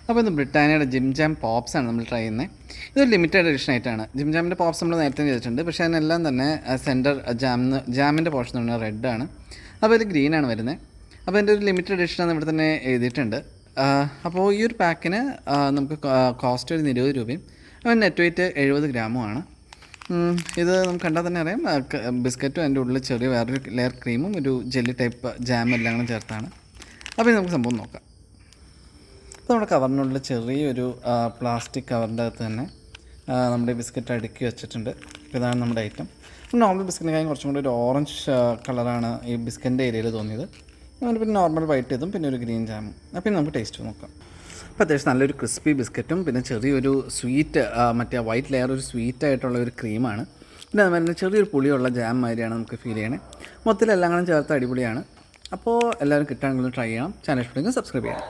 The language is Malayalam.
അപ്പോൾ ഇത് ബ്രിട്ടാനിയയുടെ ജിം ജാം പോപ്സാണ് നമ്മൾ ട്രൈ ചെയ്യുന്നത്. ഇതൊരു ലിമിറ്റഡ് എഡിഷൻ ആയിട്ടാണ്. ജിം ജാമിൻ്റെ പോപ്സ് നമ്മൾ നേരത്തെ ചെയ്തിട്ടുണ്ട്, പക്ഷേ അതിനെല്ലാം തന്നെ സെൻറ്റർ ജാമിൻ്റെ പോർഷൻ എന്ന് പറഞ്ഞാൽ റെഡാണ്, അപ്പോൾ ഇത് ഗ്രീനാണ് വരുന്നത്. അപ്പോൾ ഇതിൻ്റെ ഒരു ലിമിറ്റഡ് എഡിഷനാണ് ഇവിടെ തന്നെ എഴുതിയിട്ടുണ്ട്. അപ്പോൾ ഈ ഒരു പാക്കിന് നമുക്ക് കോസ്റ്റ് ഒരു 20 രൂപയും നെറ്റ് വെയിറ്റ് 70 ഗ്രാമുമാണ്. ഇത് നമുക്ക് കണ്ടാൽ തന്നെ അറിയാം, ബിസ്ക്കറ്റും അതിൻ്റെ ഉള്ളിൽ ചെറിയ വേറൊരു ലെയർ ക്രീമും ഒരു ജെല്ലി ടൈപ്പ് ജാം എല്ലാം കൂടെ ചേർത്താണ്. അപ്പോൾ ഇത് നമുക്ക് സംഭവം നോക്കാം. അപ്പോൾ നമ്മുടെ കവറിനുള്ള ചെറിയൊരു പ്ലാസ്റ്റിക് കവറിൻ്റെ അകത്ത് തന്നെ നമ്മുടെ ബിസ്ക്കറ്റ് അടുക്കി വെച്ചിട്ടുണ്ട്. ഇതാണ് നമ്മുടെ ഐറ്റം. നോർമൽ ബിസ്ക്കറ്റിനെക്കാളും കുറച്ചും കൂടി ഒരു ഓറഞ്ച് കളറാണ് ഈ ബിസ്ക്കറ്റിൻ്റെ ഏരിയയിൽ തോന്നിയത്. പിന്നെ നോർമൽ വൈറ്റ് ഇതും പിന്നെ ഒരു ഗ്രീൻ ജാമും. അപ്പോൾ നമുക്ക് ടേസ്റ്റ് നോക്കാം. അപ്പോൾ അത്യാവശ്യം നല്ലൊരു ക്രിസ്പി ബിസ്ക്കറ്റും പിന്നെ ചെറിയൊരു സ്വീറ്റ് മറ്റേ വൈറ്റ് ലെയർ ഒരു സ്വീറ്റ് ആയിട്ടുള്ള ഒരു ക്രീമാണ്. പിന്നെ അതുപോലെ തന്നെ ചെറിയൊരു പുളിയുള്ള ജാം മാതിരിയാണ് നമുക്ക് ഫീൽ ചെയ്യണേ. മൊത്തത്തിൽ എല്ലാം കൂടെ ചേർത്ത് അടിപൊളിയാണ്. അപ്പോൾ എല്ലാവരും കിട്ടുകയാണെങ്കിൽ ട്രൈ ചെയ്യണം. ചാനൽ ഇഷ്ടമെങ്കിൽ സബ്സ്ക്രൈബ് ചെയ്യണം.